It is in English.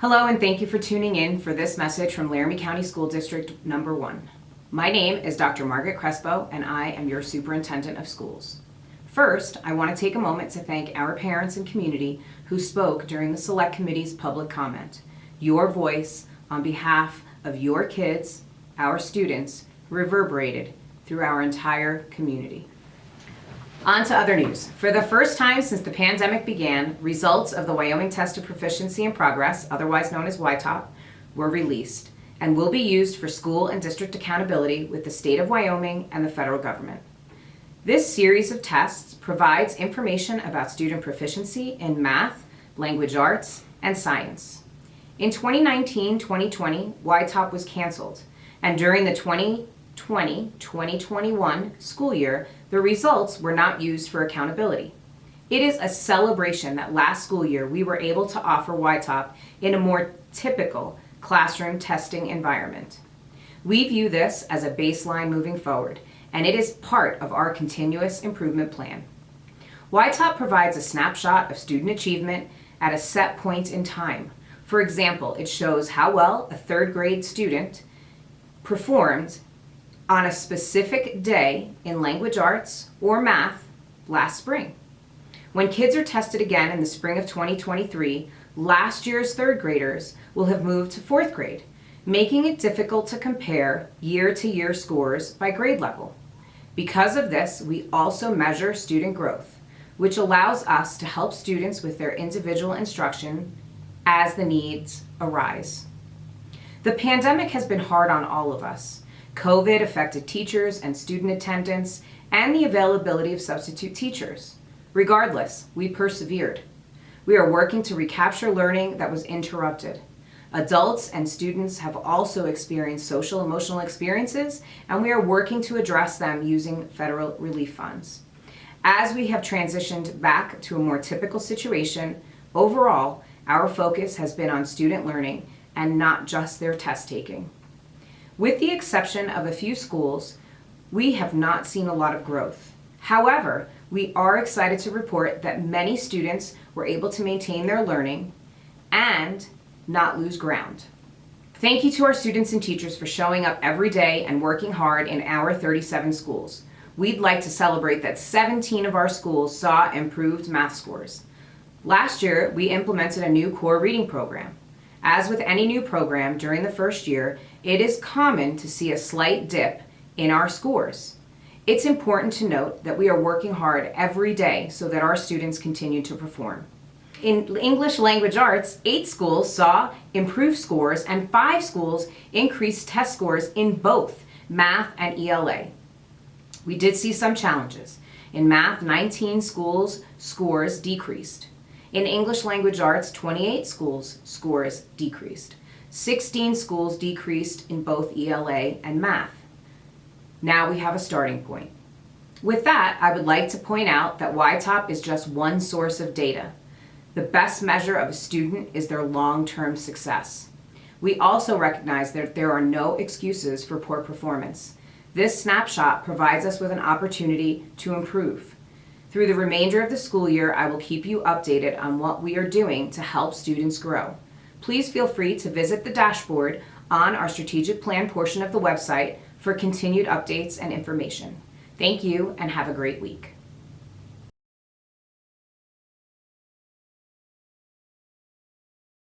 Hello, and thank you for tuning in for this message from Laramie County School District Number 1. My name is Dr. Margaret Crespo, and I am your Superintendent of Schools. First, I want to take a moment to thank our parents and community who spoke during the Select Committee's public comment. Your voice on behalf of your kids, our students, reverberated through our entire community. On to other news. For the first time since the pandemic began, results of the Wyoming Test of Proficiency and Progress, otherwise known as YTOP, were released and will be used for school and district accountability with the state of Wyoming and the federal government. This series of tests provides information about student proficiency in math, language arts, and science. In 2019-2020, YTOP was canceled, and during the 2020-2021 school year, the results were not used for accountability. It is a celebration that last school year we were able to offer YTOP in a more typical classroom testing environment. We view this as a baseline moving forward, and it is part of our continuous improvement plan. YTOP provides a snapshot of student achievement at a set point in time. For example, it shows how well a third grade student performed on a specific day in language arts or math last spring. When kids are tested again in the spring of 2023, last year's third graders will have moved to fourth grade, making it difficult to compare year-to-year scores by grade level. Because of this, we also measure student growth, which allows us to help students with their individual instruction as the needs arise. The pandemic has been hard on all of us. COVID affected teachers and student attendance and the availability of substitute teachers. Regardless, we persevered. We are working to recapture learning that was interrupted. Adults and students have also experienced social emotional experiences, and we are working to address them using federal relief funds. As we have transitioned back to a more typical situation, overall, our focus has been on student learning and not just their test taking. With the exception of a few schools, we have not seen a lot of growth. However, we are excited to report that many students were able to maintain their learning and not lose ground. Thank you to our students and teachers for showing up every day and working hard in our 37 schools. We'd like to celebrate that 17 of our schools saw improved math scores. Last year, we implemented a new core reading program. As with any new program during the first year, it is common to see a slight dip in our scores. It's important to note that we are working hard every day so that our students continue to perform. In English language arts, 8 schools saw improved scores and 5 schools increased test scores in both math and ELA. We did see some challenges. In math, 19 schools' scores decreased. In English language arts, 28 schools' scores decreased. 16 schools decreased in both ELA and math. Now we have a starting point. With that, I would like to point out that YTOP is just one source of data. The best measure of a student is their long-term success. We also recognize that there are no excuses for poor performance. This snapshot provides us with an opportunity to improve. Through the remainder of the school year, I will keep you updated on what we are doing to help students grow. Please feel free to visit the dashboard on our strategic plan portion of the website for continued updates and information. Thank you and have a great week.